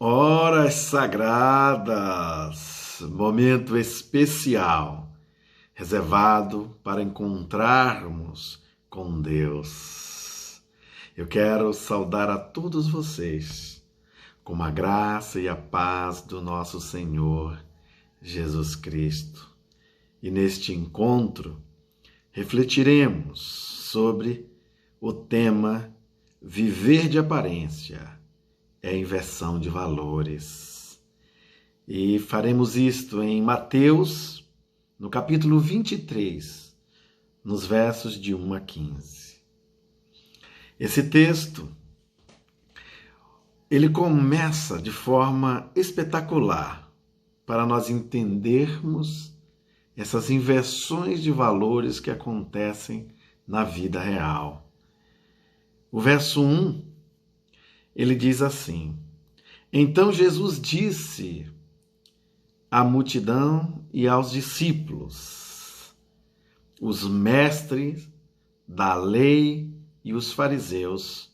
Horas sagradas, momento especial, reservado para encontrarmos com Deus. Eu quero saudar a todos vocês com a graça e a paz do nosso Senhor Jesus Cristo. E neste encontro, refletiremos sobre o tema Viver de Aparência é inversão de valores. E faremos isto em Mateus, no capítulo 23, nos versos de 1 a 15. Esse texto, ele começa de forma espetacular para nós entendermos essas inversões de valores que acontecem na vida real. O verso 1, ele diz assim: Então Jesus disse à multidão e aos discípulos, os mestres da lei e os fariseus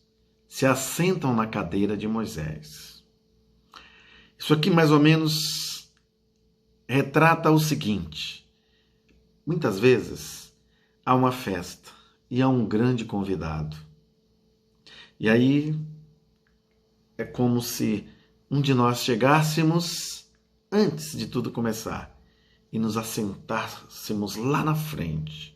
se assentam na cadeira de Moisés. Isso aqui mais ou menos retrata o seguinte: muitas vezes há uma festa e há um grande convidado. E aí é como se um de nós chegássemos antes de tudo começar e nos assentássemos lá na frente.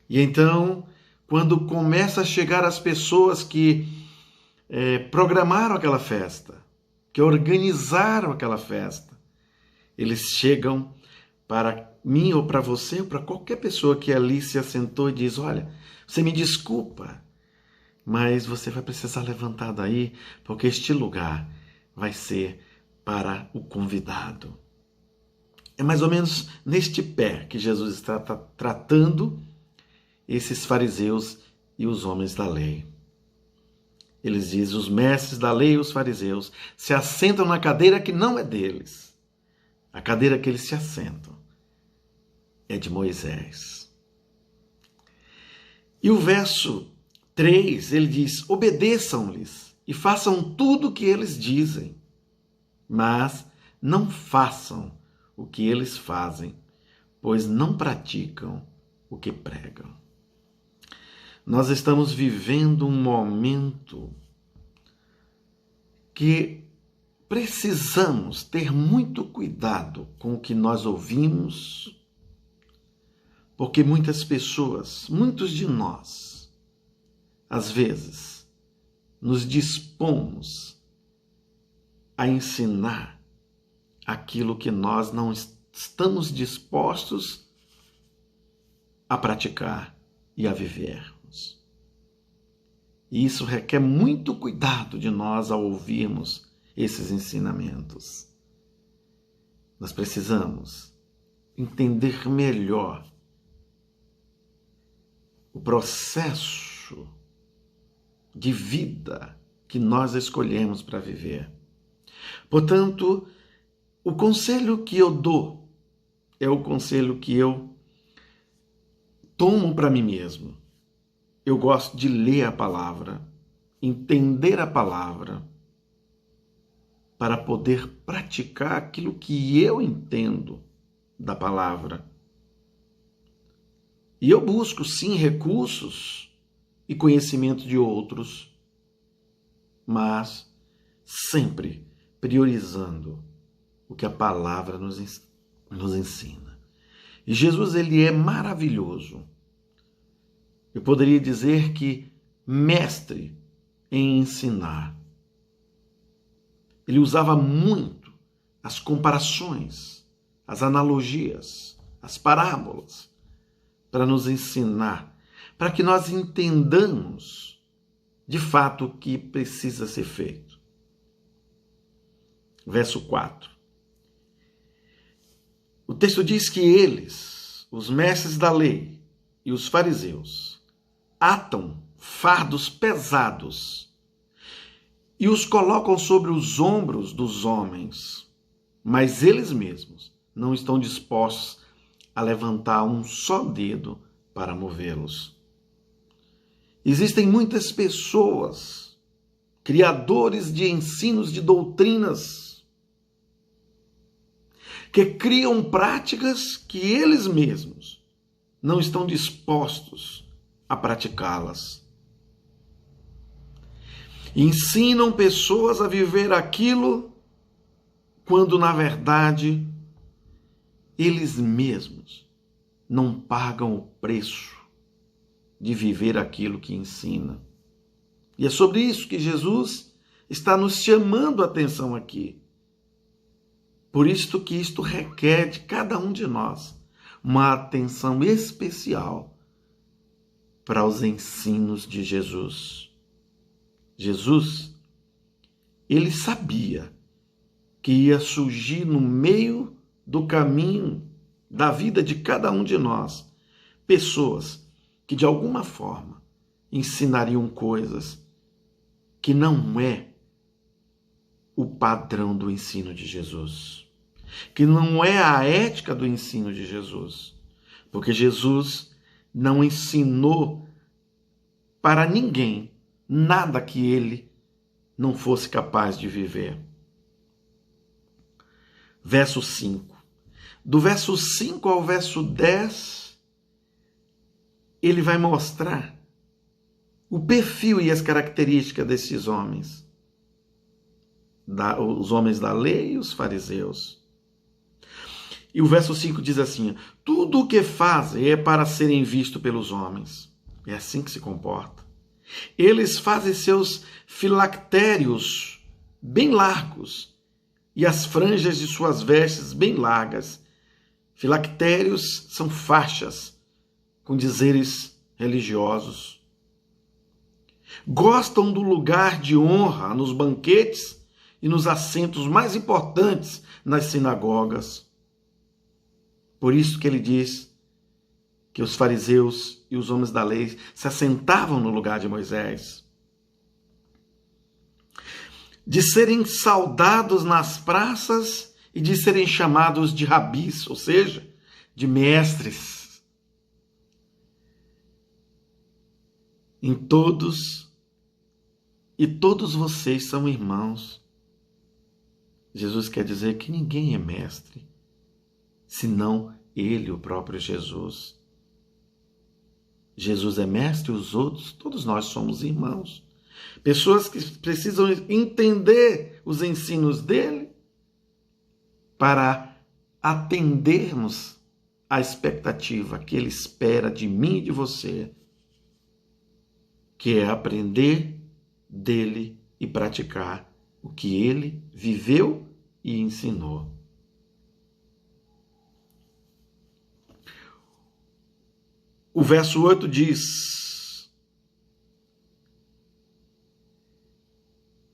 E então, quando começa a chegar as pessoas que programaram aquela festa, que organizaram aquela festa, eles chegam para mim ou para você ou para qualquer pessoa que ali se assentou e diz: olha, você me desculpa, mas você vai precisar levantar daí, porque este lugar vai ser para o convidado. É mais ou menos neste pé que Jesus está tratando esses fariseus e os homens da lei. Eles dizem: os mestres da lei e os fariseus se assentam na cadeira que não é deles. A cadeira que eles se assentam é de Moisés. E o verso 3, ele diz: obedeçam-lhes e façam tudo o que eles dizem, mas não façam o que eles fazem, pois não praticam o que pregam. Nós estamos vivendo um momento que precisamos ter muito cuidado com o que nós ouvimos, porque muitas pessoas, muitos de nós, às vezes, nos dispomos a ensinar aquilo que nós não estamos dispostos a praticar e a vivermos. E isso requer muito cuidado de nós ao ouvirmos esses ensinamentos. Nós precisamos entender melhor o processo de vida que nós escolhemos para viver. Portanto, o conselho que eu dou é o conselho que eu tomo para mim mesmo. Eu gosto de ler a palavra, entender a palavra, para poder praticar aquilo que eu entendo da palavra. E eu busco, sim, recursos e conhecimento de outros, mas sempre priorizando o que a palavra nos ensina. E Jesus, ele é maravilhoso. Eu poderia dizer que mestre em ensinar. Ele usava muito as comparações, as analogias, as parábolas, para nos ensinar, para que nós entendamos de fato o que precisa ser feito. Verso 4. O texto diz que eles, os mestres da lei e os fariseus, atam fardos pesados e os colocam sobre os ombros dos homens, mas eles mesmos não estão dispostos a levantar um só dedo para movê-los. Existem muitas pessoas criadores de ensinos, de doutrinas, que criam práticas que eles mesmos não estão dispostos a praticá-las. Ensinam pessoas a viver aquilo quando, na verdade, eles mesmos não pagam o preço de viver aquilo que ensina. E é sobre isso que Jesus está nos chamando a atenção aqui. Por isto que isto requer de cada um de nós uma atenção especial para os ensinos de Jesus. Jesus, ele sabia que ia surgir no meio do caminho da vida de cada um de nós pessoas que de alguma forma ensinariam coisas que não é o padrão do ensino de Jesus, que não é a ética do ensino de Jesus, porque Jesus não ensinou para ninguém nada que ele não fosse capaz de viver. Verso 5. Do verso 5 ao verso 10, ele vai mostrar o perfil e as características desses homens, os homens da lei e os fariseus. E o verso 5 diz assim: tudo o que fazem é para serem vistos pelos homens. É assim que se comporta. Eles fazem seus filactérios bem largos e as franjas de suas vestes bem largas. Filactérios são faixas com dizeres religiosos. Gostam do lugar de honra nos banquetes e nos assentos mais importantes nas sinagogas. Por isso que ele diz que os fariseus e os homens da lei se assentavam no lugar de Moisés. De serem saudados nas praças e de serem chamados de rabis, ou seja, de mestres. Em todos vocês são irmãos. Jesus quer dizer que ninguém é mestre, senão ele, o próprio Jesus. Jesus é mestre e os outros, todos nós somos irmãos. Pessoas que precisam entender os ensinos dele para atendermos à expectativa que ele espera de mim e de você, que é aprender dele e praticar o que ele viveu e ensinou. O verso 8 diz: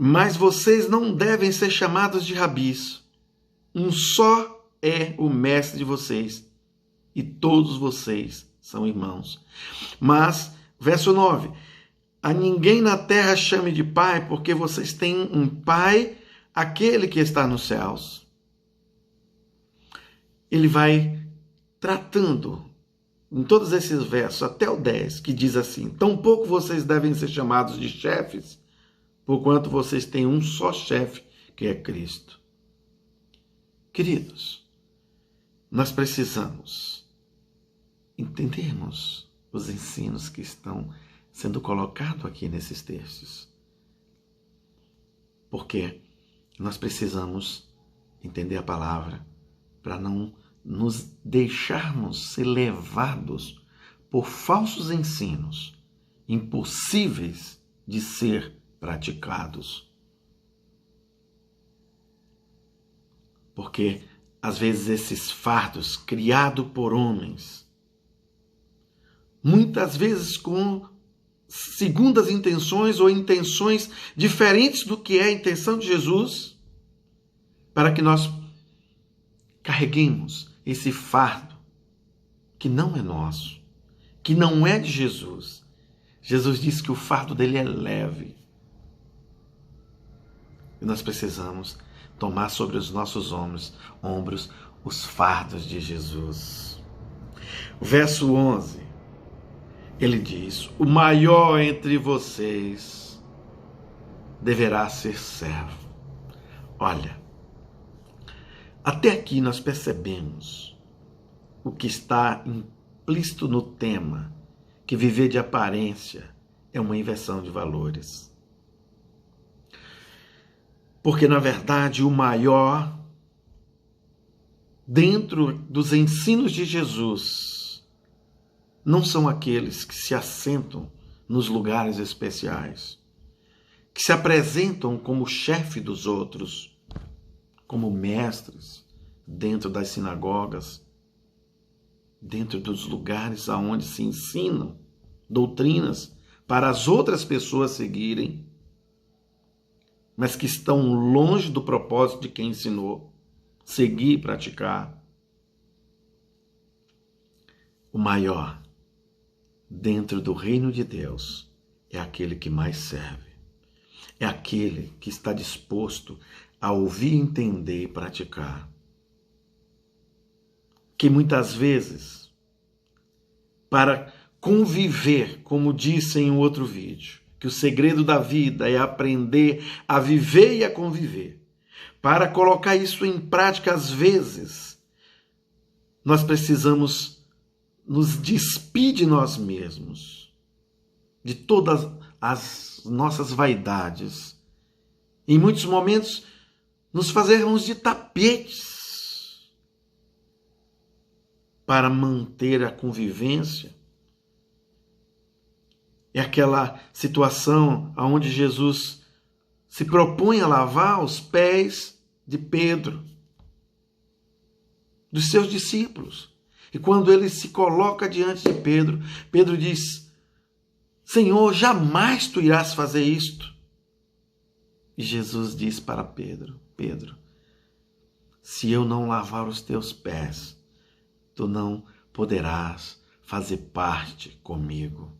mas vocês não devem ser chamados de rabis. Um só é o mestre de vocês, e todos vocês são irmãos. Mas, verso 9, a ninguém na terra chame de pai, porque vocês têm um pai, aquele que está nos céus. Ele vai tratando em todos esses versos, até o 10, que diz assim: tampouco vocês devem ser chamados de chefes, porquanto vocês têm um só chefe, que é Cristo. Queridos, nós precisamos entendermos os ensinos que estão sendo colocados aqui nesses textos. Porque nós precisamos entender a palavra para não nos deixarmos ser levados por falsos ensinos impossíveis de ser praticados. Porque, às vezes, esses fardos criados por homens, muitas vezes com segundas intenções ou intenções diferentes do que é a intenção de Jesus, para que nós carreguemos esse fardo que não é nosso, que não é de Jesus. Jesus disse que o fardo dele é leve. E nós precisamos tomar sobre os nossos ombros os fardos de Jesus. O verso 11, ele diz: o maior entre vocês deverá ser servo. Olha, até aqui nós percebemos o que está implícito no tema, que viver de aparência é uma inversão de valores. Porque, na verdade, o maior, dentro dos ensinos de Jesus, não são aqueles que se assentam nos lugares especiais, que se apresentam como chefe dos outros, como mestres dentro das sinagogas, dentro dos lugares aonde se ensinam doutrinas para as outras pessoas seguirem, mas que estão longe do propósito de quem ensinou, seguir e praticar. O maior dentro do reino de Deus é aquele que mais serve, é aquele que está disposto a ouvir, entender e praticar. Que muitas vezes, para conviver, como disse em um outro vídeo, que o segredo da vida é aprender a viver e a conviver. Para colocar isso em prática, às vezes, nós precisamos nos despir de nós mesmos, de todas as nossas vaidades. Em muitos momentos, nos fazermos de tapetes para manter a convivência. É aquela situação onde Jesus se propõe a lavar os pés de Pedro, dos seus discípulos. E quando ele se coloca diante de Pedro, Pedro diz: Senhor, jamais tu irás fazer isto. E Jesus diz para Pedro: Pedro, se eu não lavar os teus pés, tu não poderás fazer parte comigo.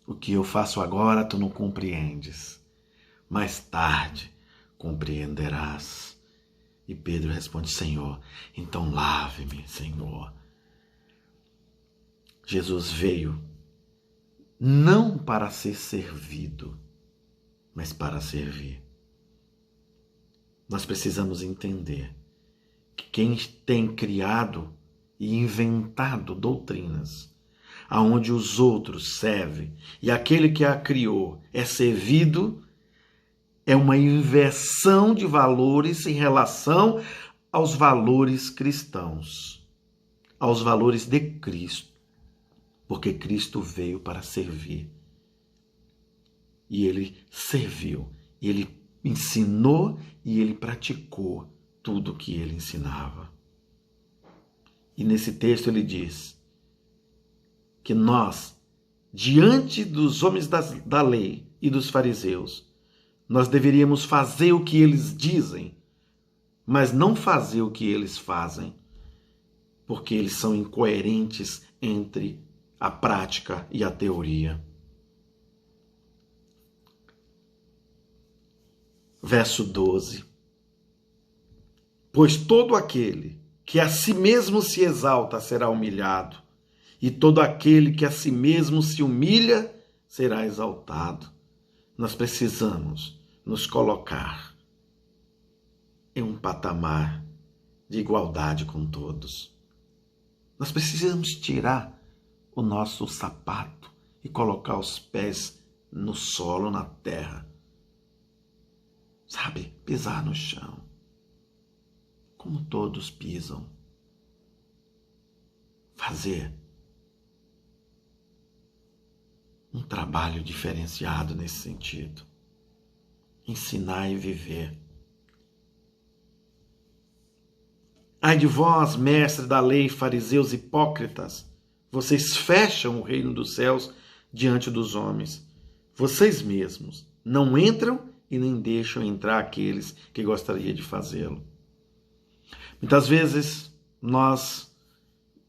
O que eu faço agora tu não compreendes. Mais tarde compreenderás. E Pedro responde: Senhor, então lave-me, Senhor. Jesus veio não para ser servido, mas para servir. Nós precisamos entender que quem tem criado e inventado doutrinas aonde os outros servem e aquele que a criou é servido, é uma inversão de valores em relação aos valores cristãos, aos valores de Cristo, porque Cristo veio para servir. E ele serviu, e ele ensinou e ele praticou tudo o que ele ensinava. E nesse texto ele diz que nós, diante dos homens da lei e dos fariseus, nós deveríamos fazer o que eles dizem, mas não fazer o que eles fazem, porque eles são incoerentes entre a prática e a teoria. Verso 12. Pois todo aquele que a si mesmo se exalta será humilhado, e todo aquele que a si mesmo se humilha será exaltado. Nós precisamos nos colocar em um patamar de igualdade com todos. Nós precisamos tirar o nosso sapato e colocar os pés no solo, na terra. Sabe, pisar no chão, como todos pisam. Fazer um trabalho diferenciado nesse sentido. Ensinar e viver. Ai de vós, mestres da lei, fariseus hipócritas, vocês fecham o reino dos céus diante dos homens. Vocês mesmos não entram e nem deixam entrar aqueles que gostariam de fazê-lo. Muitas vezes nós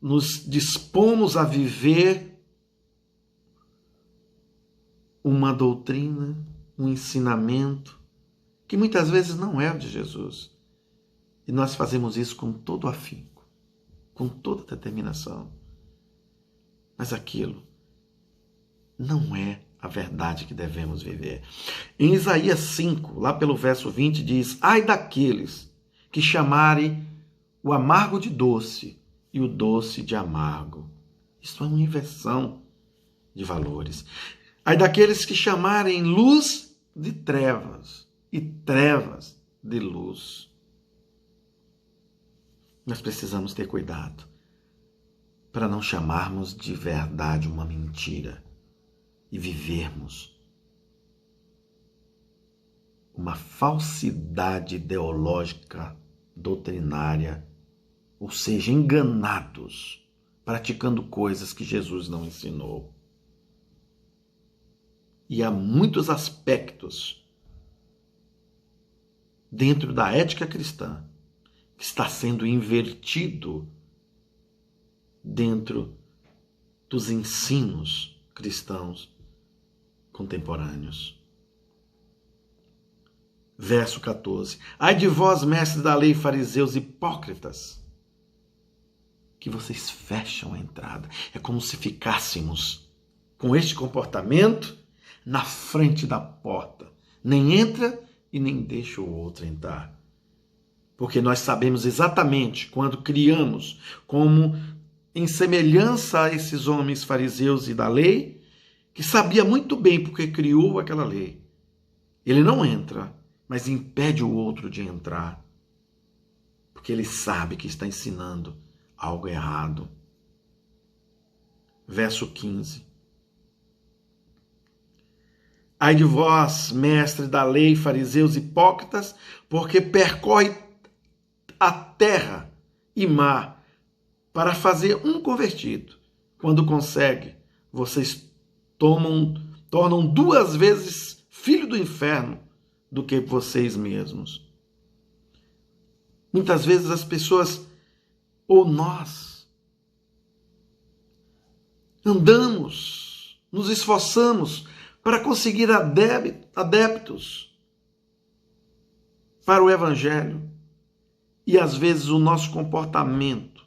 nos dispomos a viver uma doutrina, um ensinamento, que muitas vezes não é o de Jesus. E nós fazemos isso com todo afinco, com toda determinação. Mas aquilo não é a verdade que devemos viver. Em Isaías 5, lá pelo verso 20, diz: ai daqueles que chamarem o amargo de doce e o doce de amargo. Isso é uma inversão de valores. Ai daqueles que chamarem luz de trevas e trevas de luz. Nós precisamos ter cuidado para não chamarmos de verdade uma mentira e vivermos uma falsidade ideológica, doutrinária, ou seja, enganados, praticando coisas que Jesus não ensinou. E há muitos aspectos dentro da ética cristã que está sendo invertido dentro dos ensinos cristãos contemporâneos. Verso 14. Ai de vós, mestres da lei, fariseus hipócritas, que vocês fecham a entrada. É como se ficássemos com este comportamento na frente da porta. Nem entra e nem deixa o outro entrar. Porque nós sabemos exatamente quando criamos como em semelhança a esses homens fariseus e da lei, que sabia muito bem porque criou aquela lei. Ele não entra, mas impede o outro de entrar, porque ele sabe que está ensinando algo errado. Verso 15. Ai de vós, mestres da lei, fariseus hipócritas, porque percorre a terra e mar para fazer um convertido. Quando consegue, vocês tornam 2 vezes filho do inferno do que vocês mesmos. Muitas vezes as pessoas, ou nós, andamos, nos esforçamos para conseguir adeptos para o Evangelho. E às vezes o nosso comportamento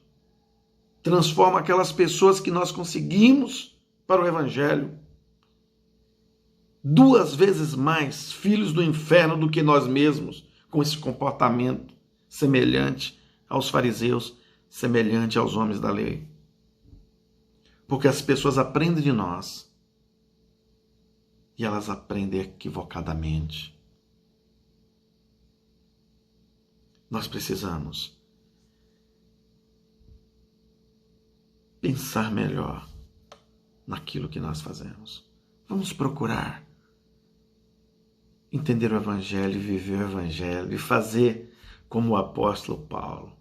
transforma aquelas pessoas que nós conseguimos para o Evangelho 2 vezes mais filhos do inferno do que nós mesmos, com esse comportamento semelhante aos fariseus, semelhante aos homens da lei. Porque as pessoas aprendem de nós e elas aprendem equivocadamente. Nós precisamos pensar melhor naquilo que nós fazemos. Vamos procurar entender o Evangelho e viver o Evangelho e fazer como o apóstolo Paulo.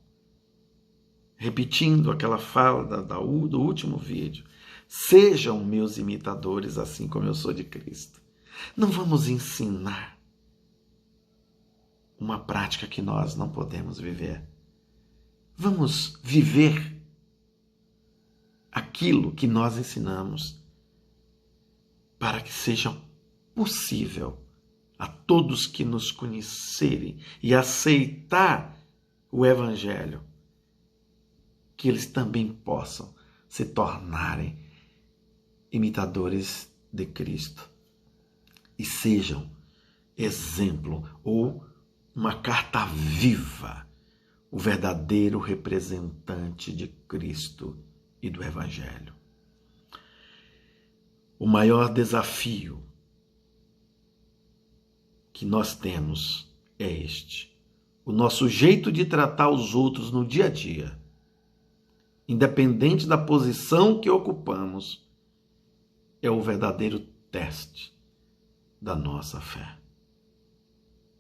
Repetindo aquela fala do último vídeo. Sejam meus imitadores assim como eu sou de Cristo. Não vamos ensinar uma prática que nós não podemos viver. Vamos viver aquilo que nós ensinamos para que seja possível a todos que nos conhecerem e aceitar o Evangelho, que eles também possam se tornarem imitadores de Cristo e sejam exemplo ou uma carta viva, o verdadeiro representante de Cristo e do Evangelho. O maior desafio que nós temos é este: o nosso jeito de tratar os outros no dia a dia, independente da posição que ocupamos, é o verdadeiro teste da nossa fé.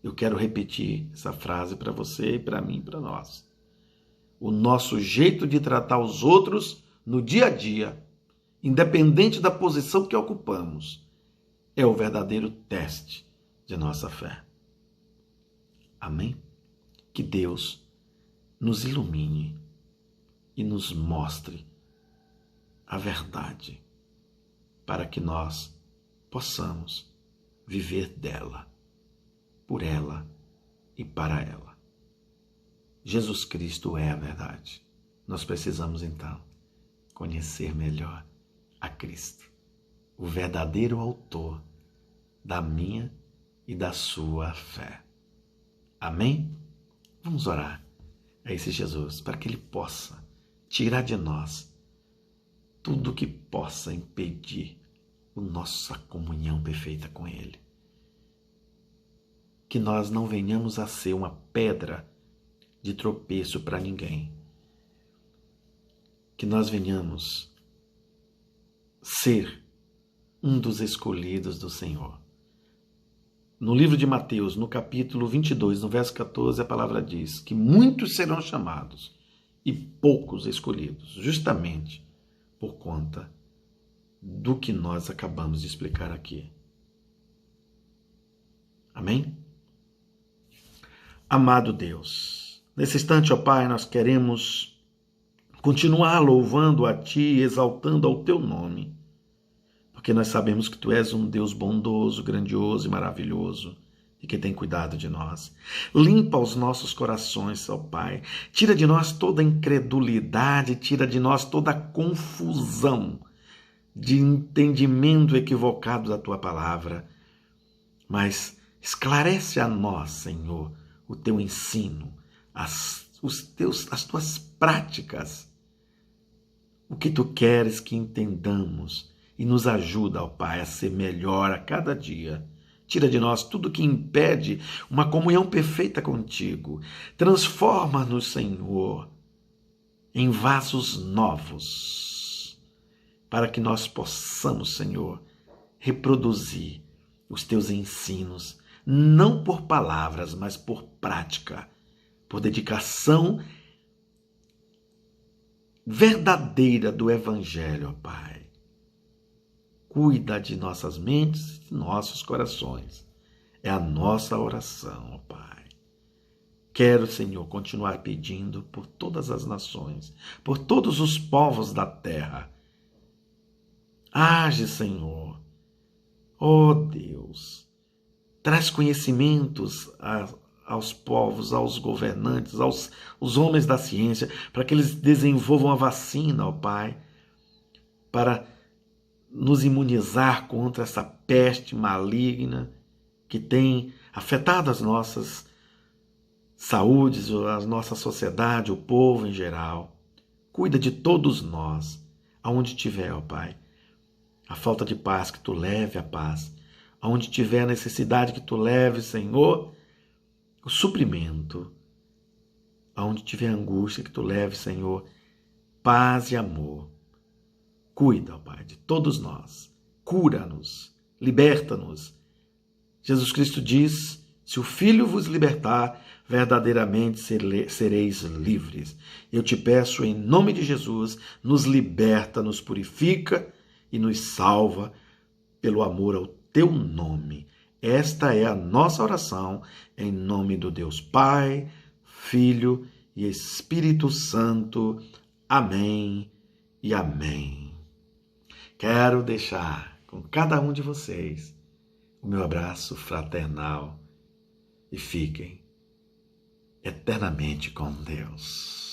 Eu quero repetir essa frase para você e para mim e para nós. O nosso jeito de tratar os outros no dia a dia, independente da posição que ocupamos, é o verdadeiro teste de nossa fé. Amém? Que Deus nos ilumine e nos mostre a verdade para que nós possamos viver dela, por ela e para ela. Jesus Cristo é a verdade. Nós precisamos, então, conhecer melhor a Cristo o verdadeiro autor da minha e da sua fé. Amém? Vamos orar a esse Jesus para que Ele possa tirar de nós tudo que possa impedir a nossa comunhão perfeita com Ele. Que nós não venhamos a ser uma pedra de tropeço para ninguém. Que nós venhamos ser um dos escolhidos do Senhor. No livro de Mateus, no capítulo 22, no verso 14, a palavra diz que muitos serão chamados e poucos escolhidos, justamente por conta do que nós acabamos de explicar aqui. Amém? Amado Deus, nesse instante, ó Pai, nós queremos continuar louvando a Ti, exaltando ao Teu nome, porque nós sabemos que Tu és um Deus bondoso, grandioso e maravilhoso, e que tem cuidado de nós. Limpa os nossos corações, ó Pai. Tira de nós toda a incredulidade, tira de nós toda a confusão de entendimento equivocado da Tua palavra. Mas esclarece a nós, Senhor, o Teu ensino, as Tuas práticas, o que Tu queres que entendamos, e nos ajuda, ó Pai, a ser melhor a cada dia. Tira de nós tudo que impede uma comunhão perfeita contigo. Transforma-nos, Senhor, em vasos novos, para que nós possamos, Senhor, reproduzir os Teus ensinos, não por palavras, mas por prática, por dedicação verdadeira do Evangelho, ó Pai. Cuida de nossas mentes e de nossos corações. É a nossa oração, ó Pai. Quero, Senhor, continuar pedindo por todas as nações, por todos os povos da terra. Age, Senhor. Ó Deus, traz conhecimentos aos povos, aos governantes, aos homens da ciência, para que eles desenvolvam a vacina, ó Pai, para nos imunizar contra essa peste maligna que tem afetado as nossas saúdes, a nossa sociedade, o povo em geral. Cuida de todos nós, aonde tiver, ó Pai, a falta de paz, que Tu leve a paz. Aonde tiver a necessidade, que Tu leve, Senhor, o suprimento. Aonde tiver angústia, que Tu leve, Senhor, paz e amor. Cuida, ó Pai, de todos nós. Cura-nos, liberta-nos. Jesus Cristo diz: se o Filho vos libertar, verdadeiramente sereis livres. Eu te peço, em nome de Jesus, nos liberta, nos purifica e nos salva pelo amor ao Teu nome. Esta é a nossa oração, em nome do Deus Pai, Filho e Espírito Santo. Amém e amém. Quero deixar com cada um de vocês o meu abraço fraternal e fiquem eternamente com Deus.